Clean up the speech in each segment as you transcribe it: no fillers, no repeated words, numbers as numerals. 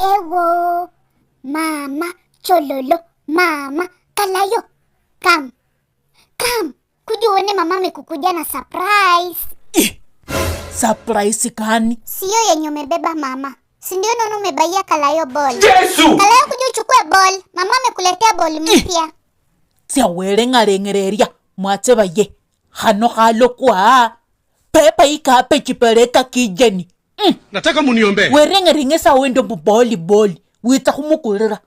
Ewo, mama, chololo, mama, kalayo. Come. Kuja uone mama amekukuja na surprise. Surprise gani? Sio yenye umebeba mama. Si ndio nono umebaia kalayo ball. Yesu! Kalayo kuja uchukue ball. Mama amekuletea ball mpya. Tia wele ngarengereria. Mwate baye. Hano halo kwa. Pepa ikape chipeleka kijeni. Nataka muniombe. Were ngesa wendo boli. Wita humukulira.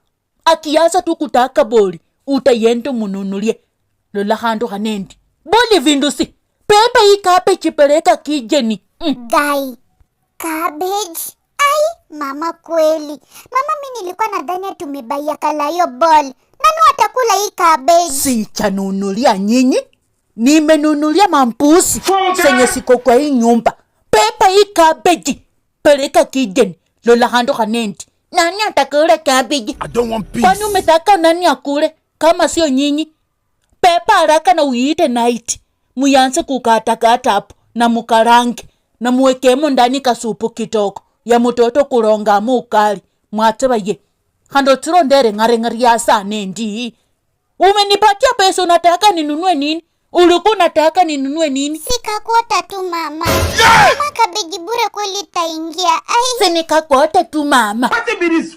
Akianza tu kutaka boli. Utayendo mununulie. Lola hando hanendi. Boli vindusi. Pepa ikape chipeleka kijeni. Guy. Cabbage. Ai, mama kweli. Mama mimi nilikuwa nadhani tumebaia kalayo ball. Nani watakula hii cabbage? Si chanunulia nyinyi. Nimenunulia mampusi. Senye siko kwa hii nyumba. Pepa hii cabbage. Peleka kijeni. Lola hando hanendi. Nani atakula cabbage? I don't want peace. Kwani umetaka nani akule? Kama sio nyinyi. Pepa haraka na uite night. Muyanze kukata hapo na mukarange na muwekemo ndani kasupu kitoko ya mtoto kuronga ukali. Mwate baye. Hando tiro ndere ngare ya sana ndi. Umenipatia pesa unataka ninunue nini? Ulikuwa unataka ninunue nini? Sikakota tu mama. Mama cabbage bure kweli taingia. Ai. Sinikakota tu mama.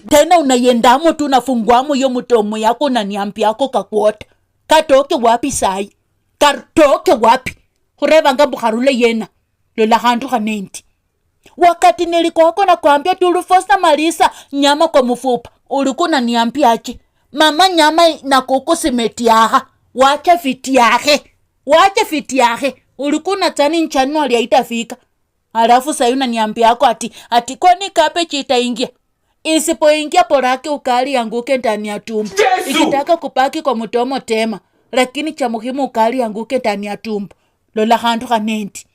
Tena unayendamo tu nafungwamo yo mutomo yako na niampi yako kakuota. Katoke wapi sai? Katoke wapi? Kureva ngambu harule yena. Lola handu hanendi. Wakati nilikuwako na kuambia tulifosa malisa nyama kwa mfupa. Ulikuwa unaniambia aje? Mama nyama na kuku simetiaha. Wacha fitiahe. Ulikuwa unatani nchanu aliyaitafika. Alafu sayu unaniambia yako ati kwani cabbage itaingia. Isipoingia porake ukali yanguke ndani ya tumbo. Ikitaka kupaki kwa mtomo tema. Lakini cha muhimu ukali yanguke ndani ya tumbo. Lola handu hanendi.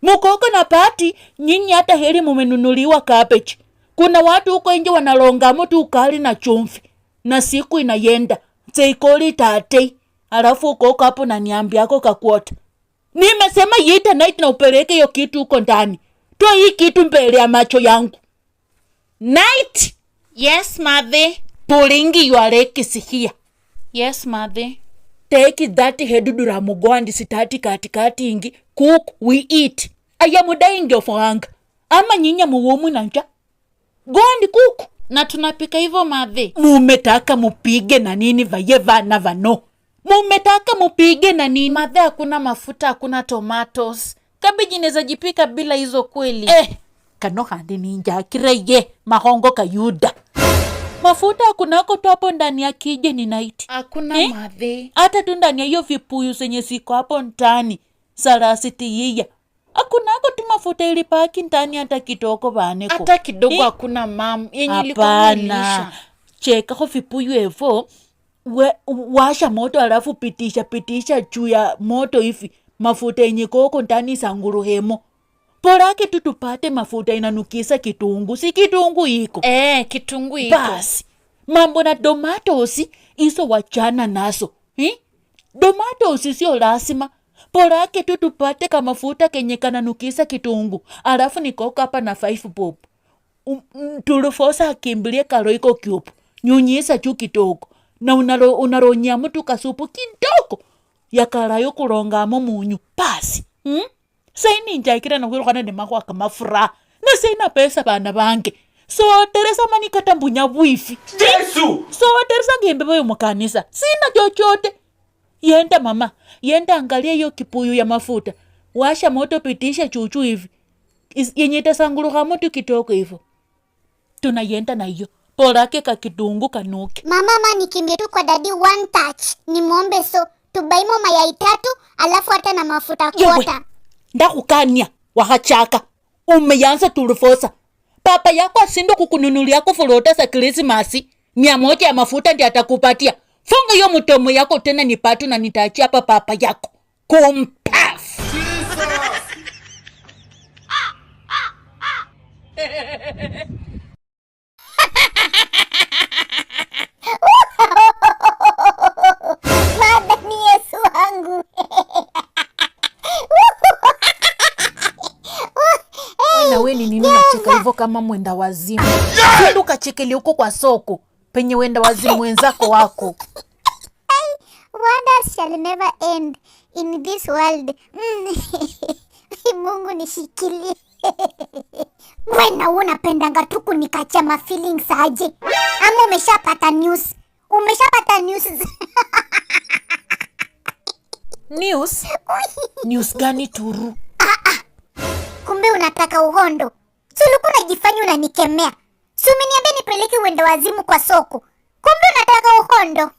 Mukoko na pati, nyinyi hata heri mumenunuliwa cabbage. Kuna watu huko nje wanalonga mtu ukali na chumvi. Na siku inayenda. Seikoli tate. Alafu uko hapo na niambia yako kakuota. Nimesema yita night na upeleke hiyo kitu huko ndani. Toa hii kitu mbele ya macho yangu. Night! Yes, mother. Pulling your legs here. Yes, mother. Take that hedudura mugwandi sitati katikati ingi. Cook, we eat. Aya dying of hunger. Ama nyinya muwomu na nja. Gwandi cook. Na tunapika hivyo mother. Mumetaka mupige na nini vayeva na vano. Mumetaka mupige na nini. Mother hakuna mafuta, hakuna tomatoes. Cabbage inaweza jipika bila hizo kweli. Kano handi ninja kireye mahongo kayuda. Mafuta hakunako tu hapo ndani ya kijeni night. Hakuna mother. Hata tu ndani ya hiyo vipuyu zenye siko hapo ndani. Sarasiti yiya. Hakunako tu mafuta ilipaki ndani hata kitoko baneko. Hata kidogo hakuna mam. Yenye ilikuwa nilisha. Cheka ho vipuyu evo. Washa moto alafu pitisha juu ya moto hivi. Mafuta yenye koko ndani sanguru hemo. Porake tu tupate mafuta inanukisa kitungu. Si kitungu iko. Kitungu iko. Basi. Mambo na tomatoes iso wachana naso. Tomatoes sio lazima. Porake tu tupate kama mafuta kenye kananukisa kitungu. Alafu nikoka hapa na 5 bob. Tulifosa kimbilie karoiko cube. Nyunyisa juu kitoko. Na unaronya mtu kasupu kidogo. Ya karayo kurongamo munyu. Basi. Saini njaikira na kwiro kana nemako kama fura. Na saina pesa bana bange. So Teresa manikata mbunya wifi. Yesu! So Teresa ngembe boyo mukanisa. Sina chochote. Yenda mama, yenda angalia hiyo kipuyu ya mafuta. Washa moto pitisha chuchu hivi. Yenye tasanguluka moto kitoko hivyo. Tunayenda na hiyo. Porake kakitungu kanuke. Mama nikimbie tu kwa daddy one touch. Nimuombe so tubaimo mayai 3 alafu hata na mafuta kota. Ndakukania wakachaka. Umeanza tulifosa. Papa yako asindo kukununulia kufurota sa Krismasi. 100 ya mafuta ndiye atakupatia. Funga hiyo mtomo yako tena nipatu na nitaachia hapa papa yako. Kumpaf. Mada ni Yesu wangu. Na wewe ni nini unacheka hivyo kama mwenda wazimu. Twende ukachekele huko kwa soko penye wenda wazimu wenzako wako. Wonders shall never end in this world. Mungu nishikilie. Wena unapendanga tu kunikacha ma feelings aje? Ama umeshapata news? News? News gani Turu? Kumbe unataka uhondo. Si ulikuwa unajifanya unanikemea. Si umeniambia nipeleke uende wazimu kwa soko. Kumbe unataka uhondo.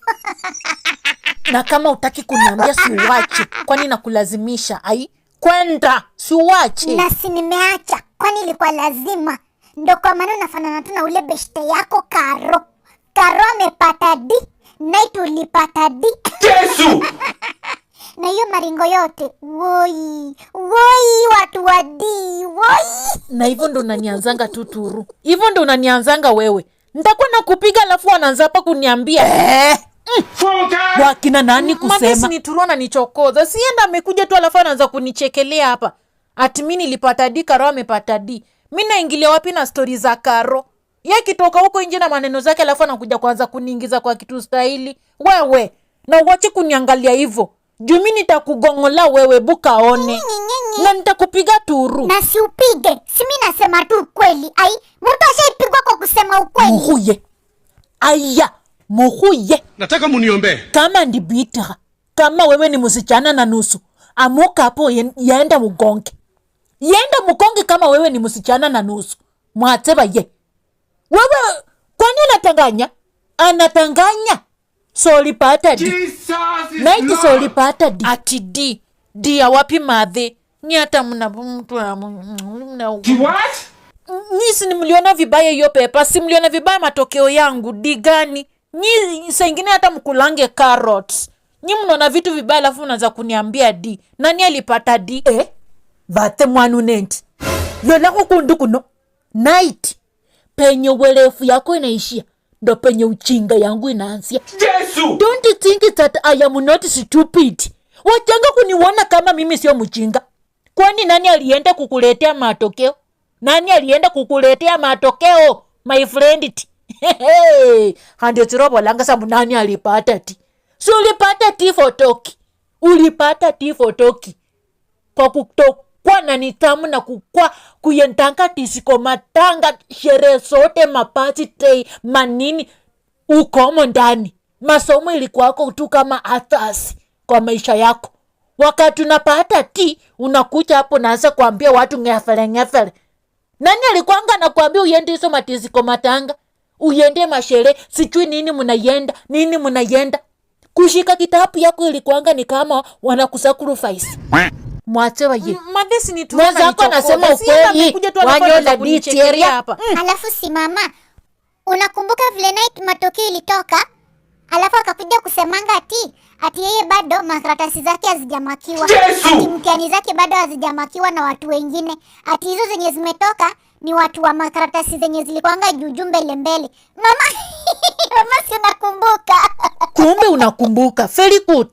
Na kama utaki kuniambia si uwache. Kwani nakulazimisha? Ai, kwenda si uwache. Na si nimeacha. Kwani ilikuwa lazima. Ndo kwa maana unafanana tu na ule beshte yako Karo. Karo amepata D. Night ulipata D. Yesu! Na hiyo maringo yote. Woi watu wa D. Woi. Na hivyo ndo unanianzanga tu Turu. Hivyo ndo unanianzanga wewe. Nitakuwa nakupiga alafu anaanza hapa kuniambia. Wakina nani kusema? Madesi ni Turu ananichokoza. Sienda amekuja tu alafu anaanza kunichekelea hapa. Ati mimi nilipata D, Karo amepata D. Mimi naingilia wapi na stori za Karo? Yeye kitoka huko nje na maneno zake alafu anakuja kuanza kuniingiza kwa kitu stahili. Wewe, na uache kuniangalia hivyo. Juu mimi nitakugongola wewe bukaone. Na nitakupiga Turu. Na si upige. Si mimi nasema tu ukweli. Ai, mtu ashaipigwa kwa kusema ukweli. Muhuye. Aya, muhuye. Nataka muniombee. Kama ndibita. Kama wewe ni msichana na nusu. Amuka hapo yaenda mugonge. Yenda mugonge kama wewe ni msichana na nusu. Mwateba ye. Wewe, kwani unatanganya? Anatanganya. Solipata D. Naiti solipata D. Ati D. D ya wapi madhe? Ni hata mtu What? Nisi ni mliona vibaya hiyo pepa. Si mliona vibaya matokeo yangu. D gani? Nyi sengine hata mkulange carrots. Nyi mnaona vitu vibaya alafu unaanza kuniambia D. Nani alipata D? Vate mwanu nenti. Yola kukundu kuno. Night. Penye uwelefu yako inaishia. Ndo penye uchinga yangu inaanzia. Yesu! Don't you think that I am not stupid? Wachanga kuniona kama mimi sio mchinga. Kwani nani alienda kukuletea matokeo? Nani alienda kukuletea matokeo? My friend. Handio tirobo langa sabu nani alipata T. Si ulipata T for Toki. Ulipata T for Toki. Kwa kutokwa na nitamu na kukwa kuyentanga tisiko matanga shere sote mapati tei manini ukomo ndani. Masomo ilikuwako tu kama athasi kwa maisha yako. Wakati unapata T unakucha hapo naanza kuambia watu ngefele. Nani alikuanga na kuambia uende hizo matisiko matanga? Uende mashere sijui nini munayenda. Kushika kitabu yako ilikuanga ni kama wanakusacrifice. Mwachewa ye. Madesi ni tuwa na nichokoza. Nasema ukweli. Wanyola diteria hapa. Alafu si mama. Unakumbuka vile night matokeo ilitoka? Alafu akakuja kusemanga ati yeye bado makaratasi zake hazijamakiwa. Ati mtihani zake bado hazijamakiwa na watu wengine. Ati hizo zenye zimetoka ni watu wa makaratasi zenye zilikuanga juu mbele. Mama, mama si unakumbuka. Kumbe unakumbuka. Very good.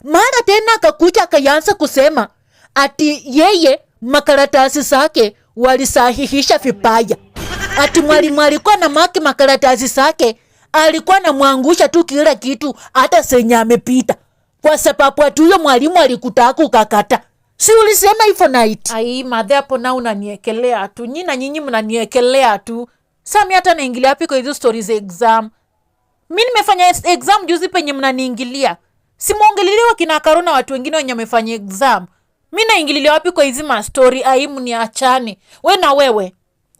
Mara tena akakuja akaanza kusema ati yeye makaratasi zake walisahihisha vibaya. Ati mwalimu alikuwa na maki makaratasi zake alikuwa na muangusha tu kila kitu hata senya amepita. Kwa sababu ati huyo mwalimu alikutaka ukakata. Si ulisema hivyo Night? Ai madhe hapo na unaniekelea tu. Nyinyi mnaniekelea tu. Sasa hata naingilia wapi kwa hizo stories za exam? Mimi nimefanya exam juzi penye mnaniingilia. Si muongelelewa kina Karo na watu wengine wenye wamefanya exam. Mimi naingililia wapi kwa hizi ma story? Ai mniachane. Wewe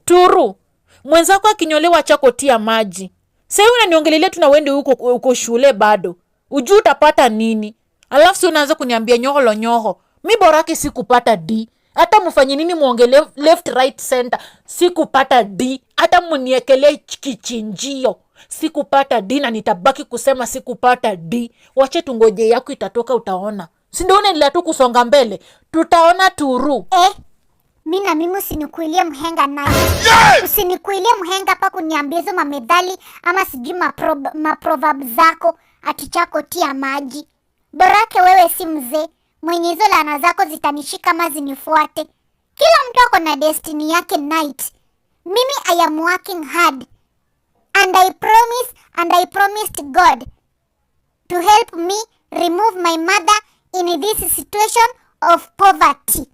Turu. Mwenzako akinyolewa chako tia maji. Sasa unaniongelelea tu na wende huko shule bado. Ujui utapata nini? Alafu si unaanza kuniambia nyoho. Mimi borake sikupata D. Hata mfanye nini muongele left right center. Sikupata D. Hata mniekelee kichinjio. Sikupata D na nitabaki kusema sikupata D. Wache tungoje yako itatoka utaona. Si ndio unaendelea tu kusonga mbele. Tutaona Turu. Mimi usinikuilie mhenga naye. Usinikuilie mhenga hapa kuniambia hizo mamedhali ama sijui maproverb zako ati chako tia maji. Borake wewe si mzee. Mwenye hizo laana zako zitanishika ama zinifuate. Kila mtu ako na destiny yake Night. Mimi I am working hard. And I promised God to help me remove my mother in this situation of poverty.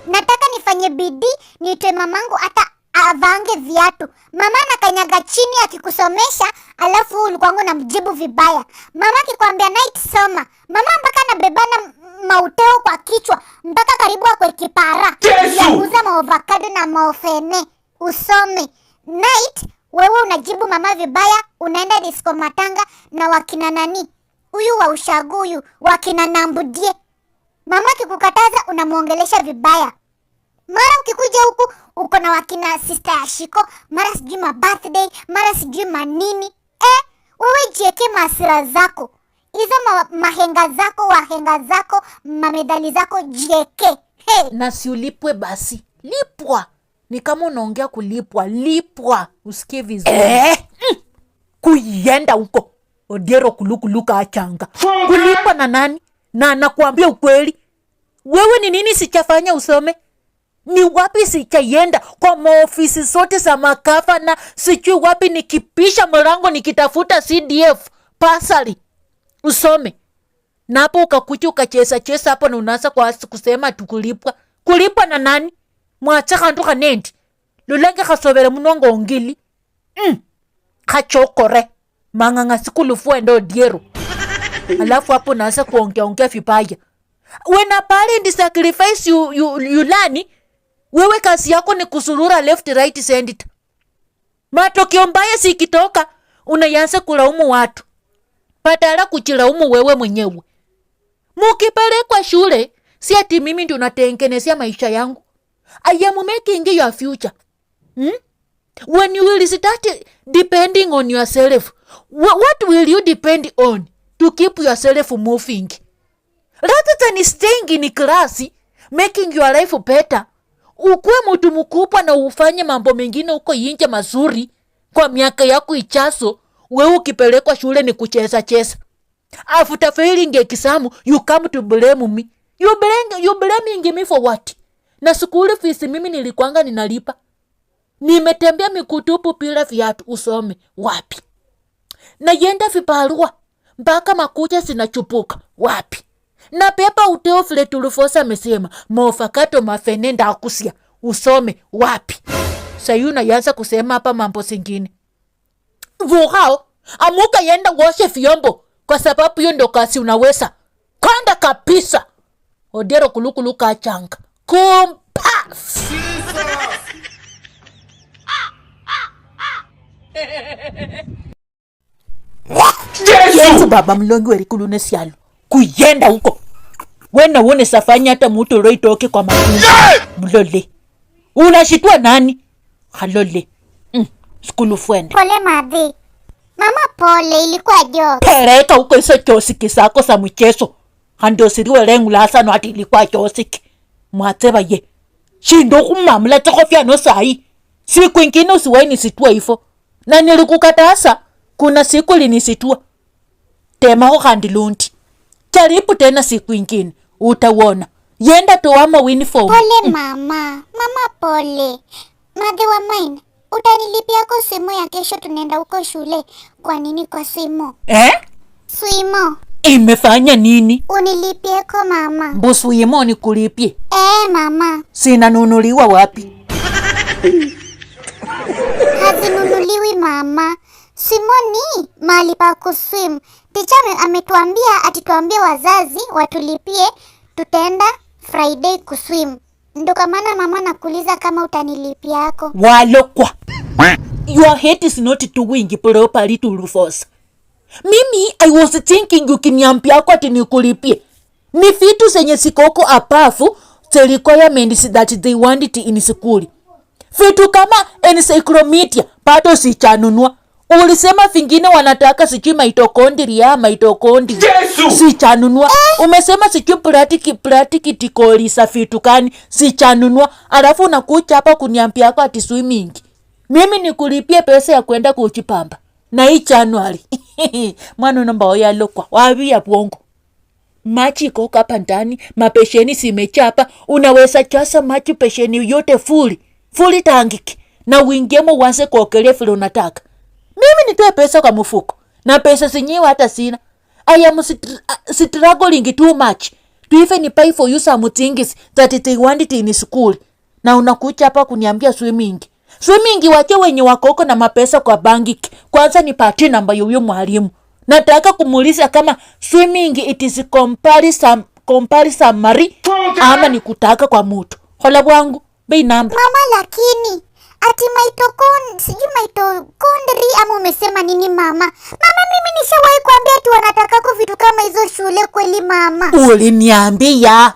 Nataka nifanye bidii niite mamangu hata avange viatu. Mama anakanyaga chini akikusomesha, alafu ulikuwangu na mjibu vibaya. Mama akikwambia night soma, mama mpaka anabebana mauteo kwa kichwa mpaka karibu akwe kipara ya kuuza maovakado na maofene usome. Night wewe unajibu mama vibaya, unaenda disco matanga na wakina nani huyu wa ushaguyu, wakina Nambudie. Mama kikukataza unamuongelesha vibaya. Mara ukikuja huku uko na wakina sister ya Shiko, mara sijui ma birthday, mara sijui manini. Wewe jieke masira zako, hizo mahenga zako, wahenga zako, mamedali zako jieke. Na si ulipwe basi. Lipwa. Ni kama unaongea kulipwa. Lipwa. Usikie vizuri. Kuyenda huko. Odiero kulukuluka achanga. Kulipwa na nani? Na nakuambia ukweli. Wewe ni nini sichafanya usome? Ni wapi sichayenda kwa maofisi sote za makafa na sijui wapi nikipisha mlango nikitafuta CDF pasali usome. Na hapo ukakuja ukacheza hapo na unaanza kwa kusema tukulipwa. Kulipwa na nani? Mwachaka nduka nendi. Lulenge kasobere munongo ongili. Kachokore. Manganga sikulufu endo diero. Alafu hapo unaanza kuongea vibaya. When a parent sacrifice you learn, wewe kazi yako ni kusurura left right center. Matokeo mbaya sikitoka unaanza kulaumu watu. Badala kujilaumu wewe mwenyewe. Mukipelekwa shule, si ati mimi ndio natengenezea maisha yangu. I am making your future. When you will start depending on yourself, what will you depend on to keep yourself moving? Rather than staying in class, making your life better, ukue mtu mkubwa na ufanye mambo mengine uko nje mazuri kwa miaka yako ichaso. Wewe ukipelekwa shule ni kucheza. After failing exam, you come to blame me. You blaming me for what? Na school fees mimi nilikuanga ninalipa. Nimetembea mikutupu bila viatu usome wapi? Na yenda vibarua mpaka makucha sinachupuka wapi? Na pepa uteo vile tulifosa amesema maofakato mafene ndakusia usome wapi? Sayuna yanza kusema hapa mambo singine. Vuhao amuka yenda washe vyombo kwa sababu hiyo ndo kazi unaweza. Kanda kabisa. Odiero kulukuluka achanga. Kumpas. Yesu baba mlongi werikulu sialo. Kuyenda huko. Wena uone safanya hata mtu roho itoke kwa mafunzo. Mlole. Unashitwa nani? Halole. Skulu fuende. Pole madhi. Mama pole, ilikuwa joke. Pereka huko hizo chosiki sako sa mchezo. Hando siriwe lengu lasa no ati ilikuwa chosiki. Mwateba ye. Shindo kumamla chokofia no sahi. Siku ingine usiwahi nisitua hivyo. Na nilikukataza. Kuna siku linisitua. Tema ho kandilundi. Jaribu tena siku ingine. Utawona. Yenda toama uniform. Pole mama. Mama pole. Madhi wa mine. Utanilipia kwa simu ya kesho tunaenda huko shule. Kwa nini kwa simu? Swimo. Imefanya nini? Unilipie kwa mama. Mbusu yemo ni kulipie. Mama. Sina nunuliwa wapi? Hazinunuliwi mama. Simoni mahali pa kuswim. Ticha ametuambia atituambie wazazi watulipie tutaenda Friday kuswim. Ndo kamana mama nakuuliza kama utanilipia yako. Walokwa. Your head is not doing properly to Rufus. Mimi I was thinking ukiniambia yako ati nikulipie. Ni vitu zenye sikoko apafu the requirements that they want it in school. Vitu kama encyclopedia bado sichanunua. Ulisema vingine wanataka sijui mitochondria. Sichanunua. Umesema sijui practically sa vitu kani sichanunua. Alafu unakuja hapa kuniambia yako ati swimming. Mimi nikulipie pesa ya kwenda kuchipamba. Na hii January. Mwana namba oya lokwa. Wabi ya bongo. Machi koka pandani. Mapesheni simechapa. Unaweza chasa machi pesheni yote fully tangiki. na uingiemo uanze kuokelea vile unataka. Mimi nitoe pesa kwa mfuko na pesa zenyewe hata sina. I am struggling too much to even pay for you some things that they wanted in school. Na unakuja hapa kuniambia swimming. Swimming wache wenye wakoko na mapesa kwa banki. Kwanza nipatie namba ya huyo mwalimu. Nataka kumuuliza kama swimming it is comparison mari ama nikutaka kwa mtu. Hola bwangu, bei namba. Mama lakini ati mitochondri ama umesema nini mama? Mama mimi nishawahi kuambia ati wanataka vitu kama hizo shule kweli mama? Uliniambia.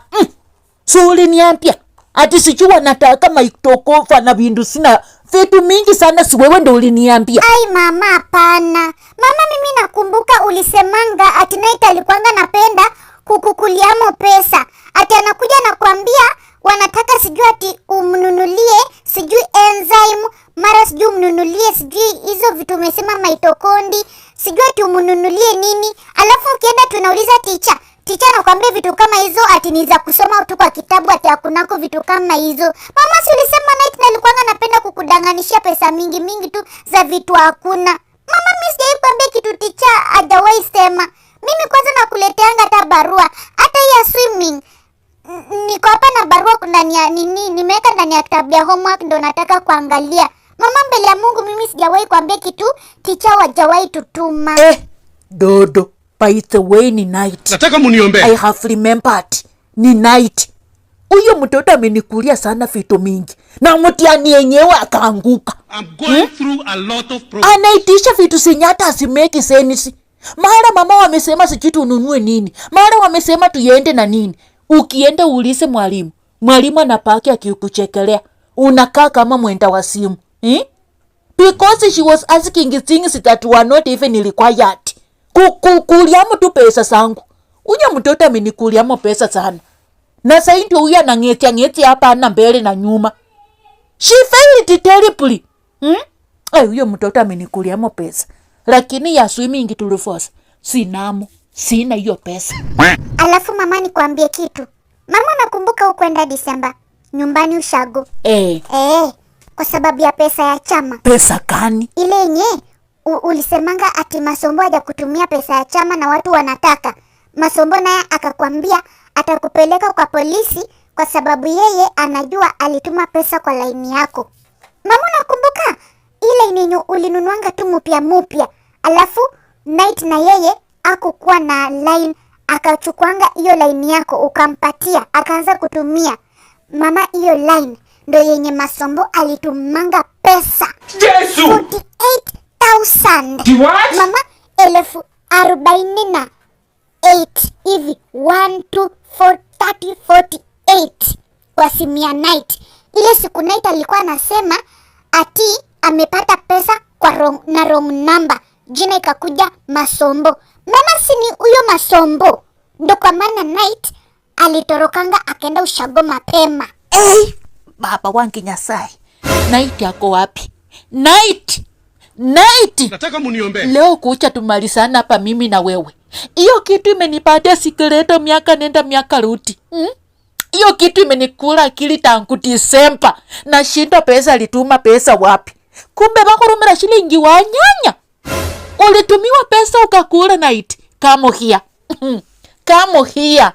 So uliniambia. Ati sijui wanataka maitokofa na vindu sina vitu mingi sana, si wewe ndo uliniambia. Ai mama hapana. Mama mimi nakumbuka ulisemanga ati Night alikuanga napenda kukukuliamo pesa. Ati anakuja na kuambia wanataka sijui ati umnunulie sijui enzyme, mara sijui umnunulie sijui hizo vitu umesema maitokondi, sijui ati umnunulie nini. Alafu ukienda tunauliza teacher anakuambia vitu kama hizo ati ni za kusoma tu kwa kitabu, ati hakunako vitu kama hizo. Mama si ulisema Night na alikuwa anapenda kukudanganishia pesa mingi tu za vitu hakuna. Mama mimi sijai kuambia kitu teacher hajawahi sema. Mimi kwanza nakuleteanga hata barua hata ya swimming. Niko hapa na barua ndani ya nini, nimeweka ndani ya kitabu ya homework ndo nataka kuangalia. Mama mbele ya Mungu mimi sijawahi kuambia kitu teacher hajawahi tutuma. Dodo, by the way ni Night. Nataka muniombe. I have remembered. Ni Night. Huyo mtoto amenikulia sana vitu mingi. Na mtihani yenyewe akaanguka. I'm going through a lot of problems. Anaitisha vitu sinyata asimeki senisi. Mara mama wamesema sijui tununue nini. Mara wamesema tuende na nini. Ukienda uulise mwalimu. Mwalimu anapaki akikuchekelea. Unakaa kama mwenda wa simu. Because she was asking things that were not even required. Kukuliamo tu pesa zangu. Unya mtoto amenikuliamo pesa sana. Na sahi ndio huyu anang'etia hapa ana mbele na nyuma. She failed terribly. Huyo mtoto amenikuliamo pesa. Lakini ya swimming tuliforce. Sina hiyo pesa. Alafu mama nikwambie kitu. Mama nakumbuka ukwenda Disemba nyumbani ushago. Kwa sababu ya pesa ya chama. Pesa gani? Ile yenye ulisemanga ati Masombo haja kutumia pesa ya chama na watu wanataka. Masombo naye akakwambia atakupeleka kwa polisi kwa sababu yeye anajua alituma pesa kwa laini yako. Mama nakumbuka ile yenye ulinunuanga tu mupya. Alafu Night na yeye hakukuwa na line, akachukuanga hiyo line yako ukampatia akaanza kutumia. Mama hiyo line ndo yenye Masombo alitumanga pesa. Yesu! 48,000. What? Mama 48,000 hivi 1 2 4 30 48 kwa simu ya Night. Ile siku Night alikuwa anasema ati amepata pesa kwa wrong number. Jina ikakuja Masombo. Mama si ni huyo Masombo. Ndo kwa maana Night alitorokanga akaenda ushago mapema. Baba wangu Nyasaye. Night yako wapi? Night! Nataka muniombe. Leo kucha tumalizana hapa mimi na wewe. Hiyo kitu imenipatia sikreto miaka nenda miaka rudi. Hiyo kitu imenikula akili tangu Disemba. Na shindo pesa alituma pesa wapi? Kumbe bakurumira shilingi wa nyanya. Ulitumiwa pesa ukakula Night. Kamo hia.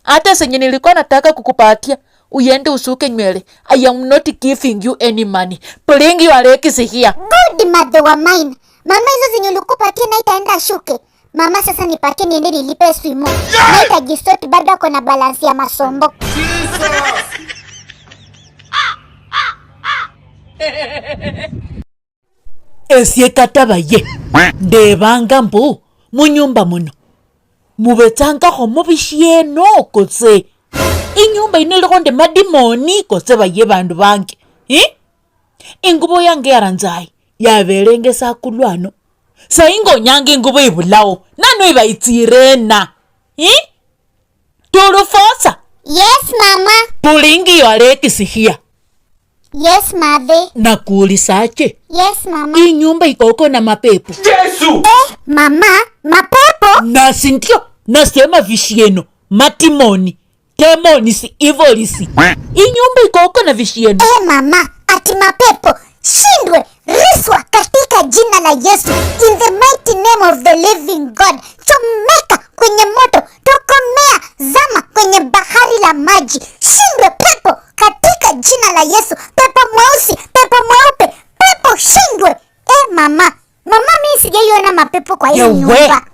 Hata senye nilikuwa nataka kukupatia uyende usuke nywele. I am not giving you any money. Bring your legs here. Good mother wa mine. Mama hizo zenye ulikupatia Night aenda shuke. Mama sasa nipatie niende nilipe swimo. Night ajisoti bado ako na balance ya Masombo. Esie katabaye. Ndebanga mbu munyumba muno. Mubetanga ho mubishieno kose. Inyumba inelikonde madimoni kose baye bandu bange. Ingubo yange yaranzai yaberenge sakulwano. Saingo nyange ingubo ibulao. Nano ibaitsirena. Turufosa. Yes mama. Pulingi yorekisi here. Yes mother. Nakuulisaje? Yes mama. Hii nyumba ikoko na mapepo. Yesu! Mama, mapepo? Na sindio, nasema vishieno, matimoni, temoni si ivolisi. Hii nyumba ikoko na vishieno. Mama, ati mapepo. shindwe, riswa katika jina la Yesu. In the mighty name of the living God. Chomeka kwenye moto, tokomea, zama kwenye bahari la maji. Shindwe pepo katika jina la Yesu. Pepo mweusi, pepo mweupe, pepo shindwe. Mama mimi sijaiona mapepo kwa hiyo nyumba.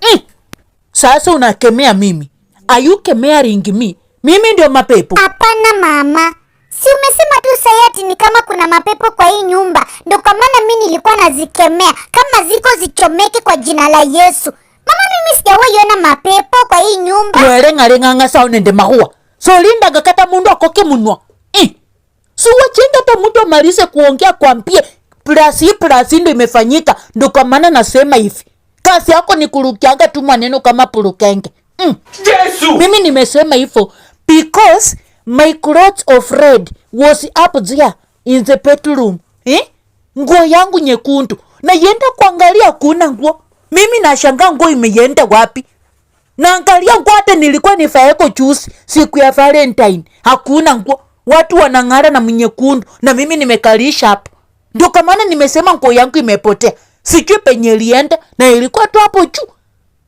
Sasa unakemea mimi? Are you kemearing me? Mimi ndio mapepo? Hapana mama. Si umesema tu sayati ni kama kuna mapepo kwa hii nyumba. Ndio kwa maana mimi nilikuwa nazikemea. Kama ziko zichomeke kwa jina la Yesu. Mama mimi sijawahi ona mapepo kwa hii nyumba. Wele ngalenganga sao nende mahua. So linda gakata mundu akoke munwa. Suwa chenga ta mtu amalize kuongea kwambie plus ndio imefanyika. Ndio kwa maana nasema hivi. Kazi yako ni kurukianga tu maneno kama purukenge. Yesu! Mimi nimesema hivyo because my clothes of red was up there in the bedroom. Nguo yangu nyekundu. Na yenda kuangalia kuna nguo. Mimi nashangaa nguo imeyenda wapi. Naangalia nguo hata nilikuwa nifaeko juice siku ya Valentine. Hakuna nguo. Watu wanang'ara na mnyekundu na mimi nimekalisha hapo. Ndio kwa maana nimesema nguo yangu imepotea. Sijui penye ilienda na ilikuwa tu hapo juu.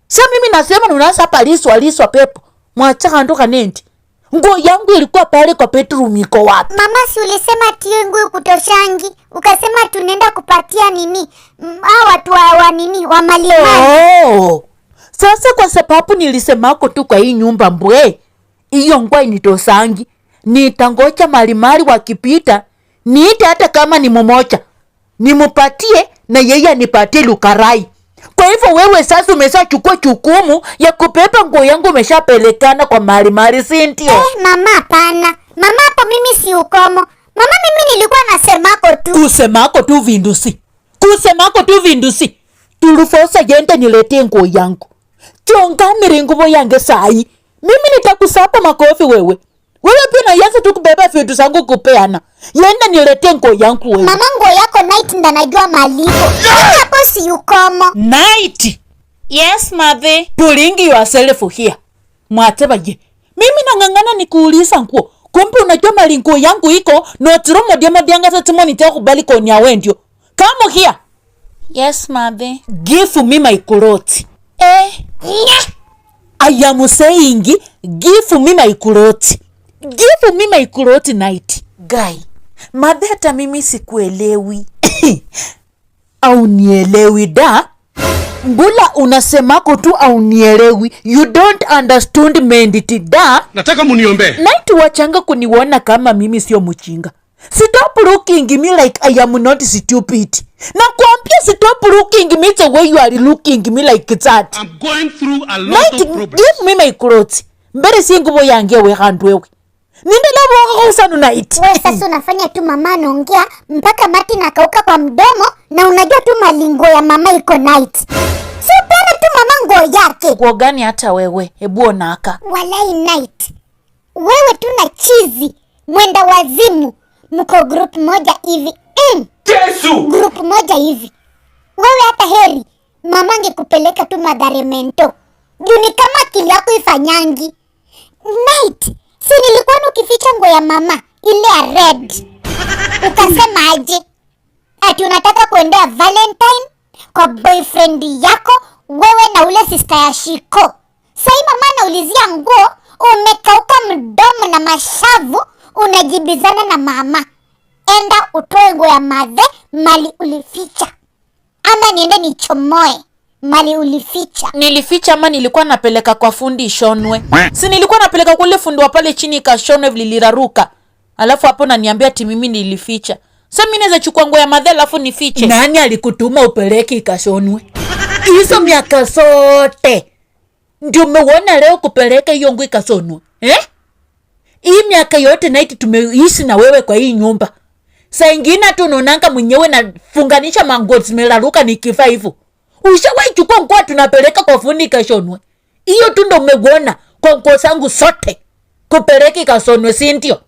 Sasa mimi nasema nunasa hapa liswa pepo. Mwacha ndo kanenti. Nguo yangu ilikuwa pale kwa bedroom iko wapi? Mama si ulisema ati nguo kutoshangi. Ukasema tunaenda kupatia nini? Watu wa nini? Wa malimani. Sasa kwa sababu nilisemako tu kwa hii nyumba mbwe. Iyo nguo initosangi. Nitangocha malimari wakipita. Niite hata kama ni mmoja. Nimupatie na yeye anipatie lukarai. Kwa hivyo wewe sasa umeshachukua jukumu ya kupepa nguo yangu umeshapelekana kwa malimari, si ndio? Mama hapana. Mama hapo mimi si ukomo. Mama mimi nilikuwa nasemako tu. Kusemako tu vindusi. Tulufosa yende niletee nguo yangu. Chongamire nguo yange sai. Mimi nitakusapa makofi wewe. Wewe pia unaanza tu kubeba vitu zangu kupeana. Yenda niletee nguo yangu wewe. Mama nguo yako night ndo najua malipo. Hapo si ukomo. Night. Yes, mother. Pulling yourself here. Mwateba ye. Mimi nangangana nikuuliza nguo. Kumbe unajua mali nguo yangu iko no tiromo dianga sa timoni teo kubali konya wendio. Come here. Yes, mother. Give me my clothes. I am saying give me my clothes. Give me my clothes night. Guy. Mother hata mimi sikuelewi. Au nielewi da? Mbula unasemako tu au nielewi. You don't understand menditi da? Nataka muniombe. Night wachanga kuniona kama mimi sio mchinga. Stop looking me like I am not stupid. Na kuambia stop looking me the way you are looking me like that. I'm going through a lot of problems. Give me my clothes. Mbere si nguo yange we handwewe. Ninde labo usanu night. Wewe sasa unafanya tu mama anaongea mpaka mati nakauka kwa mdomo na unajua tu malingo ya mama iko night. Si upende tu mama nguo yake. Nguo gani hata wewe? Hebu onaka. Walai night. Wewe tu na chizi. Mwenda wazimu. Mko group moja hivi. Yesu! Group moja hivi. Wewe hata heri. Mama angekupeleka tu Madharemento. Juu ni kama kilako ifanyangi. Night. Si nilikuwa ukificha nguo ya mama ile ya red. Ukasema aje? Ati unataka kuendea Valentine kwa boyfriend yako wewe na ule sister ya Shiko. Sai mama anaulizia nguo, umekauka mdomo na mashavu, unajibizana na mama. Enda utoe nguo ya madhe mali ulificha. Ama niende nichomoe mali ulificha. Nilificha ama nilikuwa napeleka kwa fundi ishonwe? Si nilikuwa napeleka kule fundi wa pale chini ikashonwe viliraruka. Alafu hapo naniambia ati mimi nilificha. Sasa mimi naweza chukua nguo ya madhe alafu nifiche. Nani alikutuma upeleke ikashonwe? Hizo miaka zote ndio umeona leo kupeleka hiyo nguo ikashonwe? Hii miaka yote night tumeishi na wewe kwa hii nyumba. Saa ingine tu unaonanga mwenyewe na funganisha manguo zimelaruka nikifa hivyo. Ushawahi chukua nguo tunapeleka kwa fundi ikashonwe? Hiyo tu ndio umeona kwa nguo zangu zote kupeleka ikashonwe, si ndio?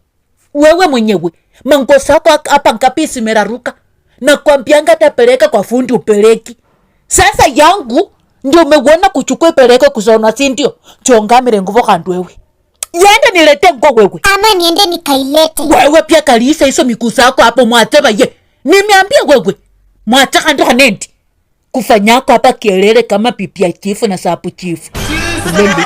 Wewe mwenyewe manguo zako hapa ngapi zimelaruka na kwambianga tapeleka kwa fundi upeleki. Sasa yangu ndio umeona kuchukua ipeleke kushonwa, si ndio? Chongamire nguvu kandu wewe. Yenda nilete nguo wewe. Ama niende nikailete. Wewe pia kalisa hizo miguu zako hapo mwateba ye. Nimeambia wewe mwataka ndo nenti kufanyako hapa kelele kama pipi ya chifu na sapu chifu. Kulele.